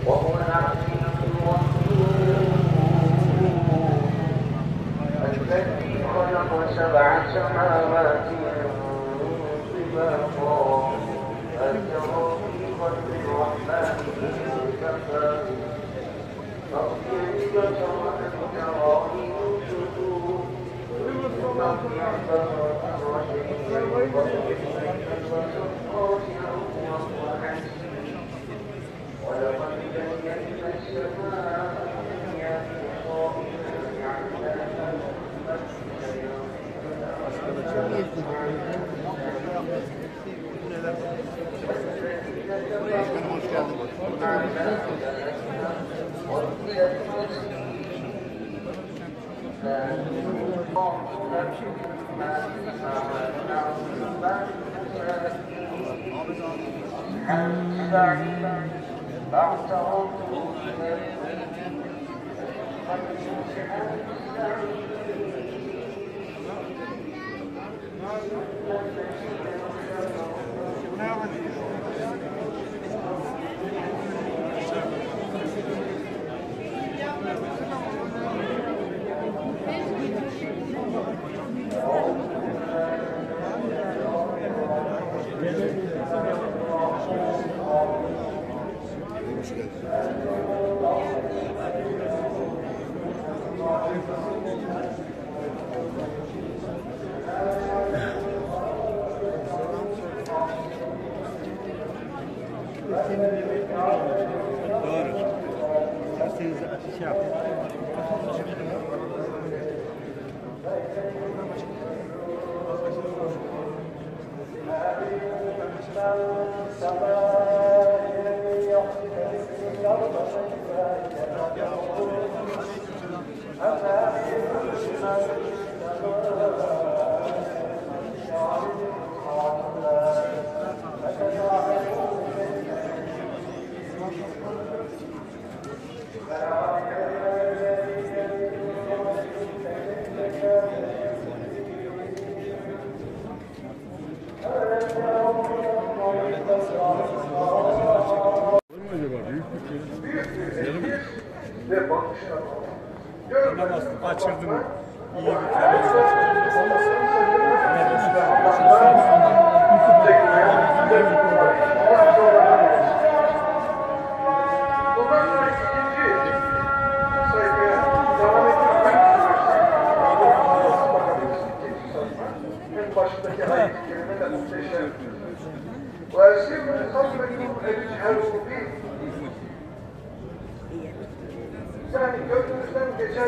وهو العزيز الغفور الذي خلق سبع سماوات طباقا هل ترى في خلق الرحمن من تفاوت فاغفر البصر هل ترى من سجود ثم ارجع الرجل ينقض بين البصر خاسئا وهو حسير ولقد زينا السماء الدنيا بمصابيح جعلناها Kaçırdım. İyi bir yani gönlünüzden geçen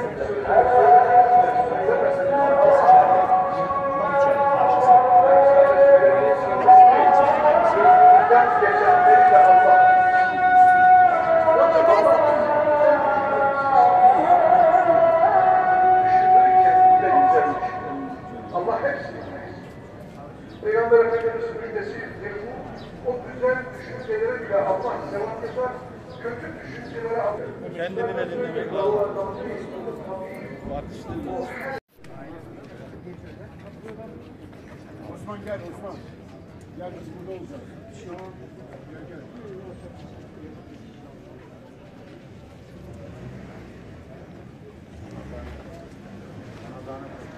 Allah hepsini Peygamber Efendimiz'in müjdesidir bu. O güzel düşüncelere bile Allah sevap yazar, kötü düşüncelere alır. Kendinin elinde bir dal. Osman gel Osman. Gel biz burada olacağız. Gel gel.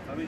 Tabii.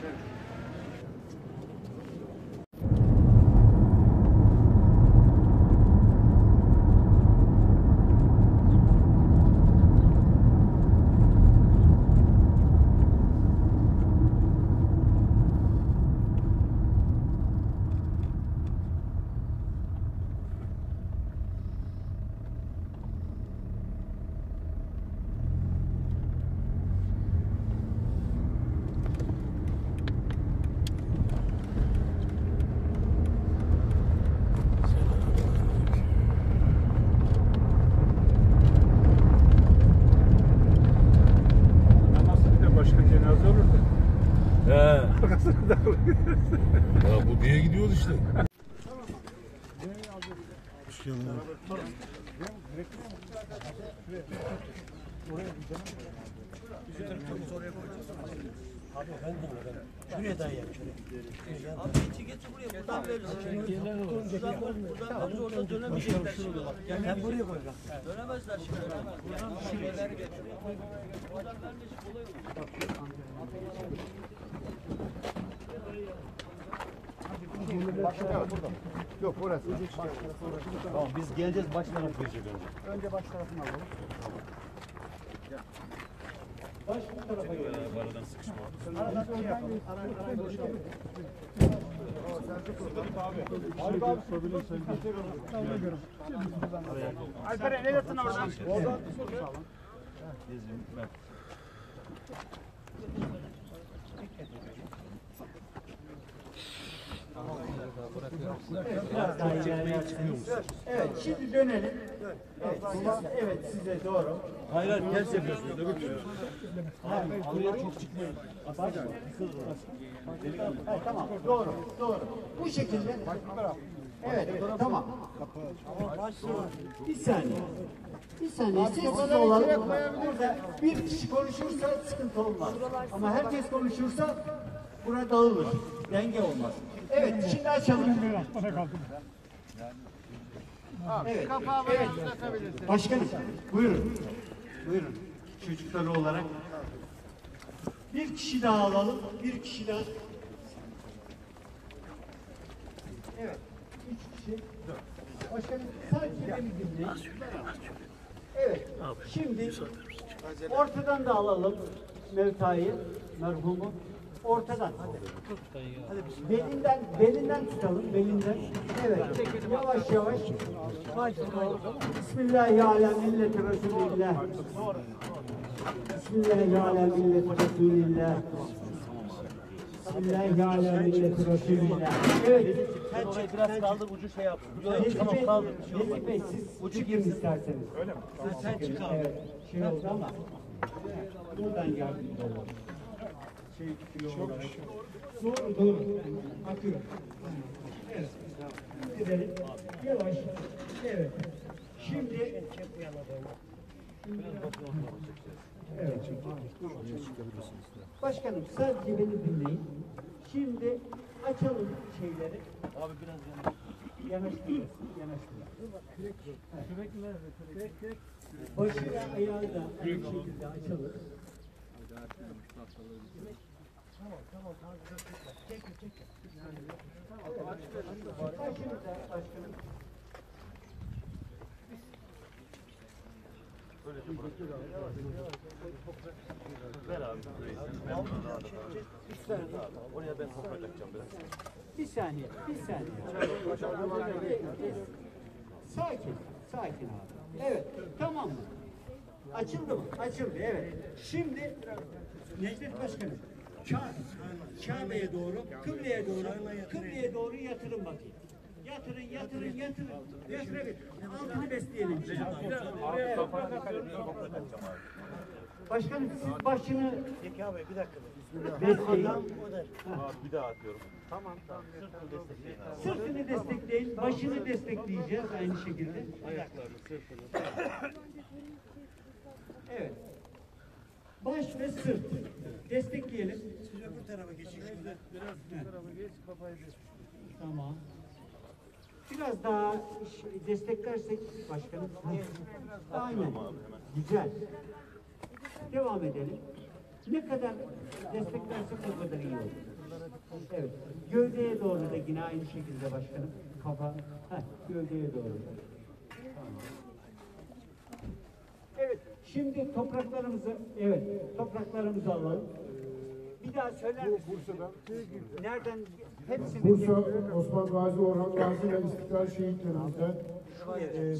Ya bu diye gidiyoruz işte. Hoş geldin. Oraya Abi ben de. Şuraya dayayalım şöyle. Abi etiketi buraya buradan veririz. Buradan veririz orada dönemeyecekler şimdi. Yani sen buraya koy bak. Dönemezler şimdi. Buradan şeyleri getiriyor. Buradan vermesi kolay olur. Yok orası. Tamam biz geleceğiz baş taraf verecek önce. Önce baş tarafını alalım. Baş bu tarafa göre. Aradan sıkışma. Alperen ne yaptın oradan? Oradan Gezeyim ben. Biraz daha ilerleye çıkıyormuş. Evet şimdi dönelim. Evet size doğru. Hayır hayır ters yapıyorsun. Öbür türlü. Abi buraya çok çıkmayın. Baş yıkılır orası. Evet, tamam doğru doğru. Bu şekilde. Evet tamam. Bir saniye. Bir saniye sessiz olalım. Burada bir kişi konuşursa sıkıntı olmaz. Ama herkes konuşursa bura dağılır. Denge olmaz. Evet şimdi açalım. Evet. Evet. Başkanım buyurun. Buyurun. Çocukları olarak. Bir kişi daha alalım. Bir kişi daha. Evet. 3 kişi. Başkanım sadece beni dinleyin. Evet. Şimdi ortadan da alalım Mevta'yı, merhumu. Ortadan. Belinden tutalım, belinden. Evet, yavaş yavaş. Bismillahirrahmanirrahim. Milleti Resulillah. Bismillahirrahmanirrahim. Milleti Resulillah. Bismillahirrahmanirrahim. Milleti Resulillah. Evet. Sen biraz kaldır ucu şey yap. Nezih Bey siz ucu girin isterseniz. Öyle mi? Sen çık abi. Evet. Şey oldu ama buradan yardımcı olalım. Kilo olarak. Doğru. Akıyor. Evet. Gidelim. Yavaş. Evet. Şimdi evet. Başkanım sadece beni dinleyin. Şimdi açalım şeyleri. Abi biraz Yanaşmayacağız. Başı ve ayağı da aynı şekilde açalım. Başımıza başkanım. Ver abi. Oraya ben toprak atacağım biraz. Bir saniye. Sakin abi. Evet, tamam mı? Açıldı mı? Açıldı, evet. Şimdi Necdet Başkanım, Kabe'ye doğru, kıbleye doğru yatırın bakayım. Yatırın. Yatırın. Altını besleyelim. Evet. Başkanım siz başını bir dakika. besleyin. Bir daha atıyorum. Sırtını destekleyin, başını destekleyeceğiz aynı şekilde. Ayaklarını, sırtını. Evet. Baş ve sırt. Destekleyelim. Siz öbür tarafa geçin şurada. Biraz bu tarafa geç, kafayı geç. Tamam. Biraz daha desteklersek başkanım. Aynen. Güzel. Devam edelim. Ne kadar desteklersek o kadar iyi olur. Evet. Gövdeye doğru da yine aynı şekilde başkanım. Kafa. Gövdeye doğru. Tamam. Evet. Şimdi topraklarımızı alalım. Bir daha söyler misiniz? Bursa'dan. Nereden? Hepsini Bursa, Osman Gazi, Orhan Gazi ve İstiklal şehitlerimizden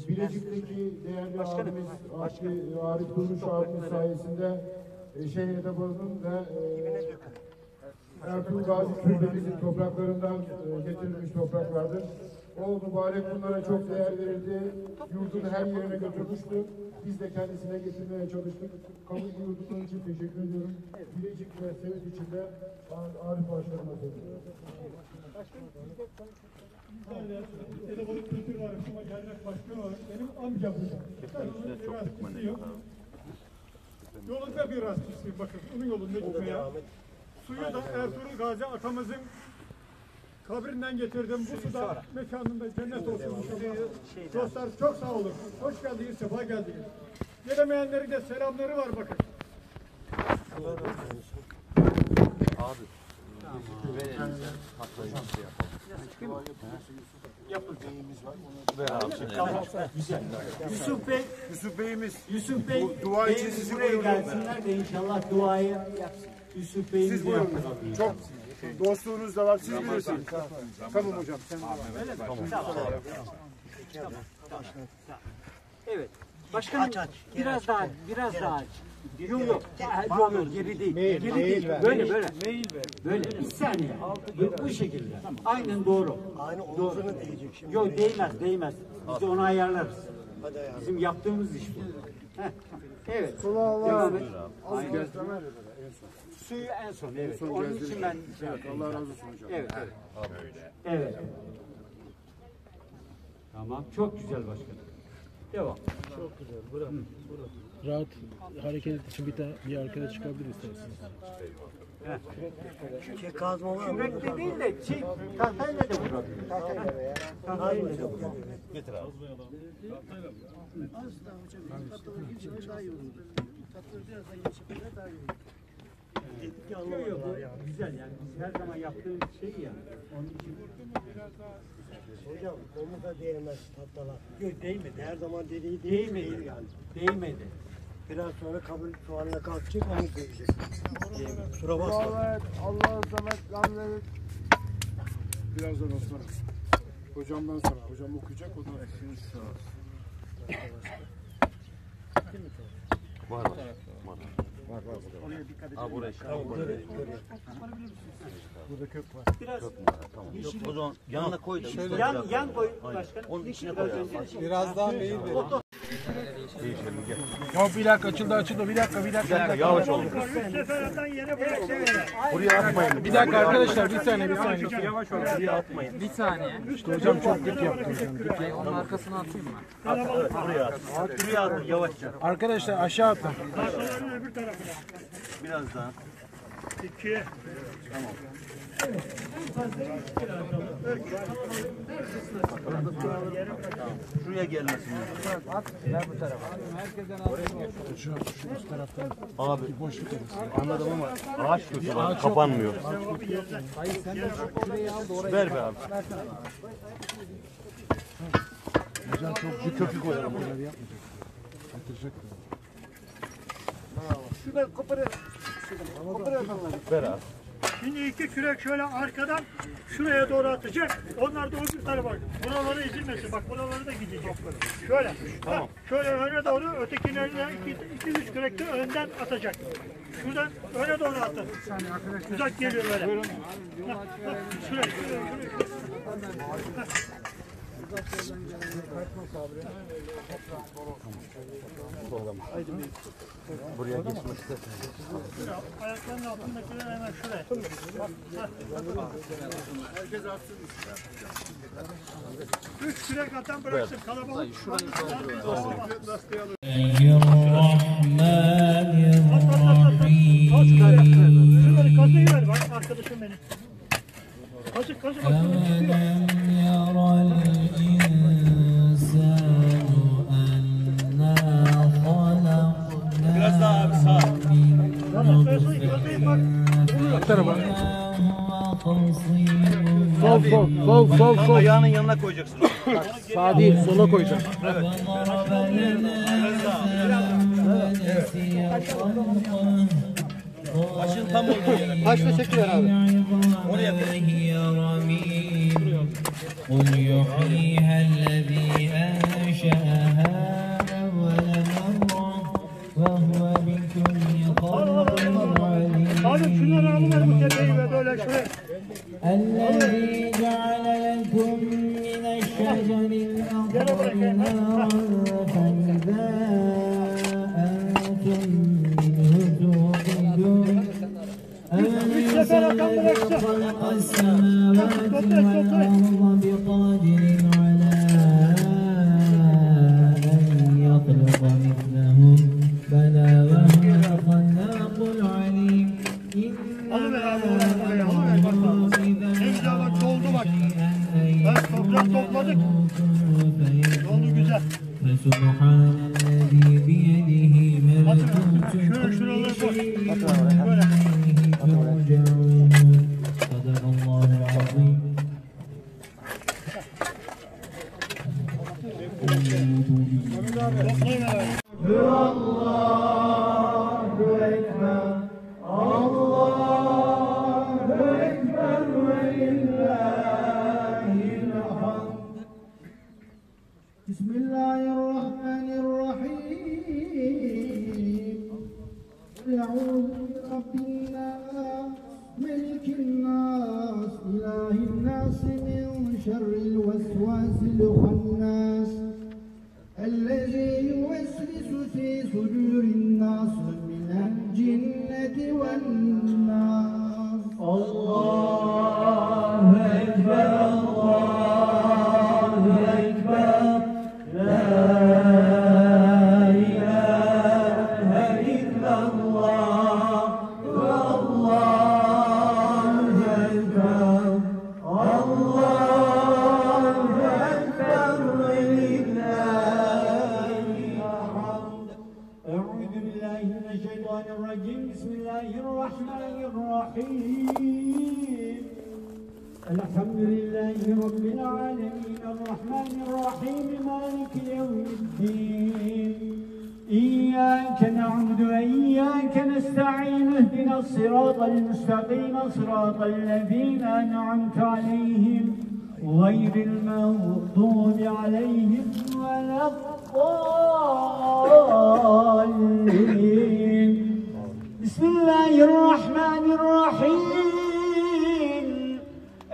Bilecik'teki değerli abimiz Arif Durmuş abimiz sayesinde şehir etabının ve Ertuğrul Gazi Türbemizin topraklarından getirilmiş topraklardır. O mübarek bunlara çok değer verildi. Yurdun her yerine götürmüştü. Biz de kendisine getirmeye çalıştık. Kamu yurdunun için teşekkür ediyorum. Bilecik ve Sevit için de Arif Başkanı'na söylüyorum. Telefonun kültür var, ama gelmek başkan olarak benim amcam bu. Çok tıkma ne? Yolunda biraz pislik bakın, onun yolunda gitmeye. suyu da Ertuğrul Gazi atamızın kabrinden getirdim. Bu su da mekanında cennet olsun inşallah. Dostlar çok sağ olun. Hoş geldiniz, sefa geldiniz. Gelemeyenlerin de selamları var bakın. Yusuf Bey, dua için sizi buraya gelsinler de inşallah duayı Yusuf Bey'in de yapın. Çok dostluğunuz da var. Siz bilirsiniz. Tamam hocam. Evet. Başkanım biraz daha aç. Yok. Geri değil. Geri değil. Böyle. Böyle. Bir saniye. Bu şekilde. Aynen doğru. Aynı omuzunu değecek şimdi. Yok değmez. Biz de onu ayarlarız. Bizim yaptığımız iş bu. Evet. Devam et. Suyu en son. Evet. Onun için ben Allah razı olsun hocam. Evet. Tamam. Çok güzel başkanım. Devam. Çok güzel. Bravo. Rahat hareket için bir arkada çıkabilir isterseniz. Kürekle değil de tahtayla da vurabilir. Tahtayla da vurabilir. Getir abi. Az daha hocam. Tatlıları geçirme daha iyi olur. Tatlıları biraz daha geçirme daha iyi olur. Yok, güzel yani. Biz her zaman yaptığımız şey ya. Onun için. Hocam omuza değmez tatlılar. Yok değmedi. Her zaman dediği değil yani. Değmedi. Biraz sonra kabul soğanına kalkacak omuz değecek. Şura bas. Allah'a emanet kalın. Birazdan Osman. Hocamdan sonra. Hocam okuyacak. O da Var. Abi buraya burada kök var. Biraz tamam. O zaman yanına koy da. yan koy başkanım. Onun içine koy. Biraz daha meyil verin. Değişelim gel. Ya bir dakika açıldı. Bir dakika. Yavaş olun. Seferden yere bıraksana. Buraya atmayın. Bir dakika arkadaşlar bir saniye. Yavaş olun. Buraya atmayın. Bir saniye. İşte hocam çok kötü yaptı. Onun arkasına atayım mı? Evet, buraya at. Buraya atın yavaşça. Arkadaşlar aşağı atın. Tahtaların öbür tarafına. Biraz daha. 2. Şuraya gelmesin. Abi anladım ama ağaç kötü var. Kapanmıyor. Ver be abi. Hocam çok bir köpük koyalım. Bunları yapmayacak. Atacak. Şuradan koparalım. Ver abi. Şimdi iki kürek şöyle arkadan şuraya doğru atacak. Onlar da öbür tarafa. Buralara ezilmesin. Bak buralara da gidecek. Şöyle. Tamam. Şöyle öne doğru ötekilerine 2-3 kürek de önden atacak. Şuradan öne doğru atın. Uzak geliyor böyle. Şuraya. Buraya geçmek istersen. Ayaklarının altındakiler hemen şuraya. Herkes atsın. 3 kürek atan bıraksın. Kalabalık. Şunları kazıyı ver. Bak arkadaşım benim. Kazık. Biraz daha abi sağ. Sol. Ayağının yanına koyacaksın. Sağ değil, sola koyacağım. Evet. Başın tam olduğu yere. Başla çekiyor abi. Oraya koy. قل يحييها الذي أنشأها أول مرة وهو بكل خلق عليم الذي جعل لكم من الشجر الأخضر نارا فإذا أنتم منه توقدون أليس الذي خلق السماوات والأرض بقادر على أن يخلق مثلهم بلى وهو الخلاق العليم إنما Yolu güzel. فسبحان الذي بيده ملكوت كل شيء وإليه ترجعون صدق الله العظيم. بسم الله الرحمن الرحيم. قل أعوذ برب الناس ملك الناس إله الناس من شر الوسواس الخناس الذي يوسوس في صدور الناس من الجنة والناس. الله أكبر الله أكبر لا إله إلا الله والله أكبر الله أكبر ولله الحمد. أعوذ بالله من الشيطان الرجيم. بسم الله الرحمن الرحيم. الحمد لله رب العالمين الرحمن الرحيم مالك يوم الدين. إياك نعبد وإياك نستعين اهدنا الصراط المستقيم صراط الذين أنعمت عليهم غير المغضوب عليهم ولا الضالين. بسم الله الرحمن الرحيم.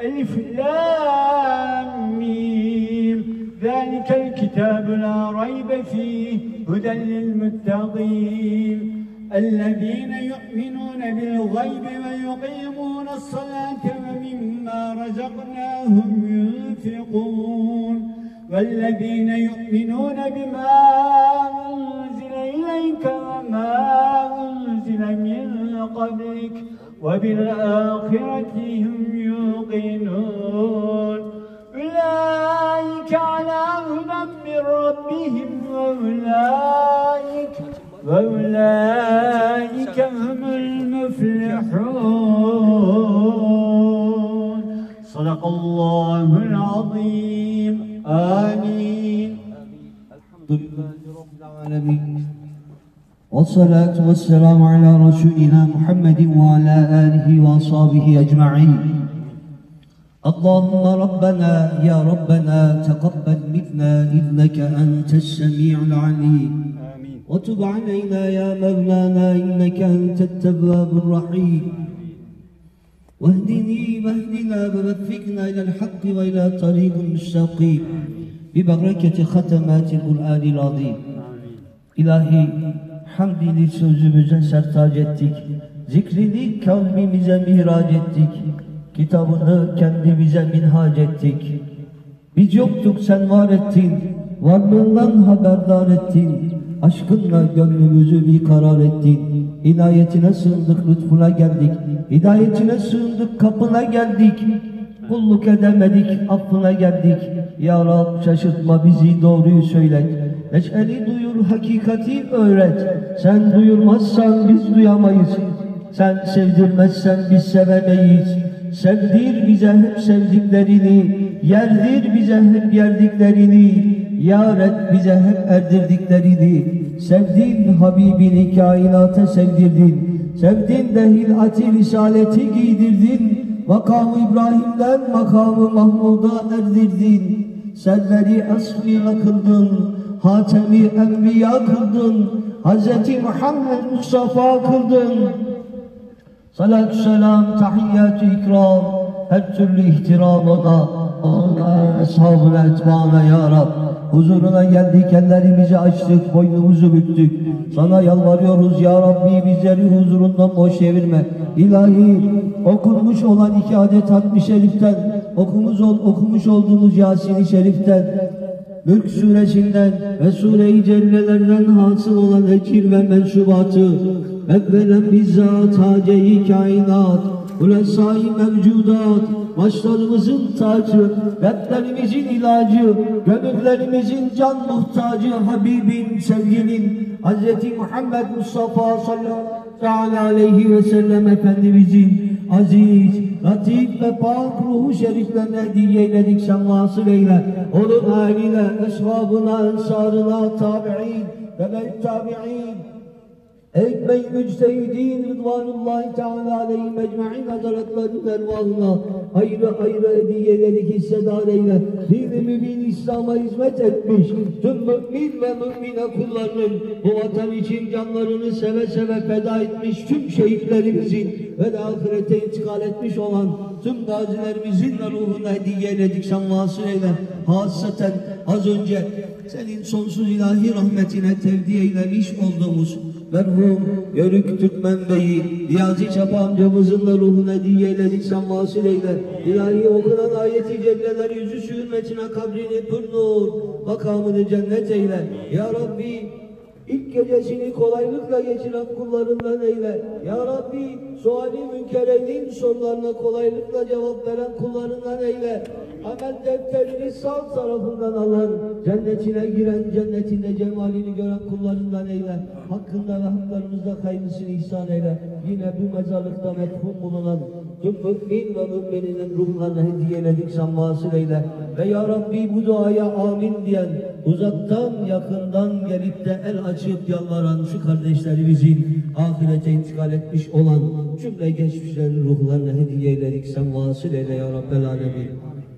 ألف لام ميم. ذلك الكتاب لا ريب فيه هدى للمتقين الذين يؤمنون بالغيب ويقيمون الصلاة ومما رزقناهم ينفقون والذين يؤمنون بما أنزل إليك وما أنزل من قبلك وبالآخرة هم يوقنون أولئك على هدى من ربهم وأولئك هم المفلحون. صدق الله العظيم. آمين. الحمد لله رب العالمين والصلاة والسلام على رسولنا محمد وعلى آله وأصحابه أجمعين. اللهم ربنا يا ربنا تقبل منا إنك أنت السميع العليم وتب علينا يا مولانا إنك أنت التواب الرحيم واهدني واهدنا ووفقنا إلى الحق وإلى طريق مستقيم ببركة ختمات القرآن العظيم. İlahi hamdini sözümüze sertac ettik, zikrini kalbimize mihraç ettik, kitabını kendimize minhac ettik. Biz yoktuk sen var ettin, varlığından haberdar ettin, aşkınla gönlümüzü bir karar ettin. İnayetine sığındık, lütfuna geldik, hidayetine sığındık, kapına geldik. Kulluk edemedik, affına geldik. Ya Rab şaşırtma bizi, doğruyu söylet. Neşeli duyur, hakikati öğret. Sen duyurmazsan biz duyamayız. Sen sevdirmezsen biz sevemeyiz. Sevdir bize hep sevdiklerini, yerdir bize hep yerdiklerini, yar et bize hep erdirdiklerini. Sevdin Habibini kainata sevdirdin. Sevdin de hilati risaleti giydirdin. Makamı İbrahim'den makamı Mahmud'a erdirdin. Selleri asfiya kıldın, Hatemi Enbiya kıldın, Hz. Muhammed Mustafa kıldın. Salatü selam, tahiyyatü ikram, her türlü ihtiramına, ona, eshabına, etbana ya Rab. Huzuruna geldik, ellerimizi açtık, boynumuzu büktük. Sana yalvarıyoruz ya Rabbi, bizleri huzurundan boş çevirme. İlahi, okunmuş olan 2 adet hatmi şeriften, okumuş olduğumuz Yasin-i Şeriften, Mülk suresinden ve Sure-i Cellelerden hasıl olan ekir ve mensubatı evvelen bizzat hace-i kainat, hulesai mevcudat, başlarımızın tacı, dertlerimizin ilacı, gönüllerimizin can muhtacı Habibin, sevgilin, Hz. Muhammed Mustafa sallallahu aleyhi ve sellem Efendimizin aziz, latif ve pak ruhu şeriflerine hediye eyledik, sen vasıl eyle. Onun haliyle, eshabına, ensarına, tabi'in ve tabi'in, ekmeği müctehidin rıdvanullahi teala aleyhim ecma'in hazretlerinin ervahına ayrı ayrı hediye eyledik, hissedar eyle. Din-i mübin İslam'a hizmet etmiş tüm mümin ve mümine kullarının, bu vatan için canlarını seve seve feda etmiş tüm şehitlerimizin ve de ahirete intikal etmiş olan tüm gazilerimizin de ruhuna hediye eyledik, sen vasıl eyle. Hasaten az önce senin sonsuz ilahi rahmetine tevdi eylemiş olduğumuz merhum Yörük Türkmen Bey'i, Niyazi Çapa amcamızın da ruhuna hediye eyledik, sen vasıl eyle. İlahi okunan ayeti celleler yüzü hürmetine kabrini pür nur, makamını cennet eyle. Ya Rabbi, İlk gecesini kolaylıkla geçiren kullarından eyle. Ya Rabbi, suali münkerenin sorularına kolaylıkla cevap veren kullarından eyle. Amel defterini sağ tarafından alan, cennetine giren, cennetinde cemalini gören kullarından eyle. Hakkında ve haklarımızda hayırlısını ihsan eyle. Yine bu mezarlıkta methum bulunan tüm mümin ve mümininin ruhlarına hediye eyledik, sen vasıl eyle. Ve Ya Rabbi, bu duaya amin diyen, uzaktan yakından gelip de el açıp yalvaran şu kardeşlerimizin ahirete intikal etmiş olan cümle geçmişlerin ruhlarına hediye eyledik, sen vasıl eyle Ya Rabbel Alemin.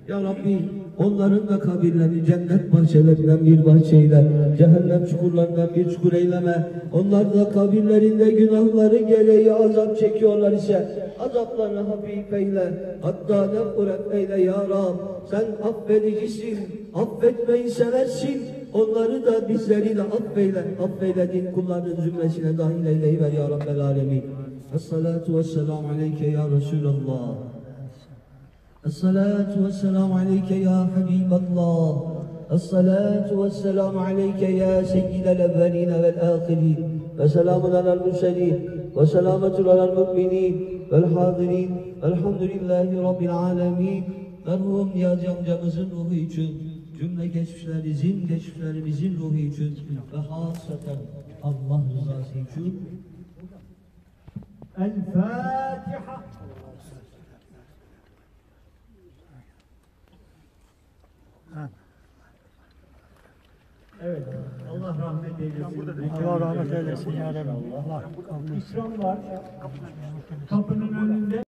Ya Rabbi, onların da kabirlerini cennet bahçelerinden bir bahçeyle, cehennem çukurlarından bir çukur eyleme. Onlar da kabirlerinde günahları gereği azap çekiyorlar ise azaplarını hafif eyle. Hatta nefret eyle Ya Rab. Sen affedicisin, affetmeyi seversin. Onları da bizleri de affeyle. Affeylediğin kulların zümresine dahil eyleyiver Ya Rabbel Alemin. Esselatu vesselamu aleyke Ya Resulallah. الصلاة والسلام عليك يا حبيب الله. الصلاة والسلام عليك يا سيد الأولين والآخرين. وسلام على المرسلين وسلامة على المؤمنين والحاضرين. الحمد لله رب العالمين. Merhum Niyazi amcamızın ruhu için, cümle geçmişlerimizin ruhu için ve hasaten Allah rızası için El Fatiha. Evet, Allah rahmet eylesin. Allah rahmet eylesin ya Rabbi. Allah İkram var. Kapının önünde.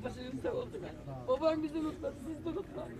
Başınızda oldu ben. Babam bizi unutmadı, siz de unutmayın.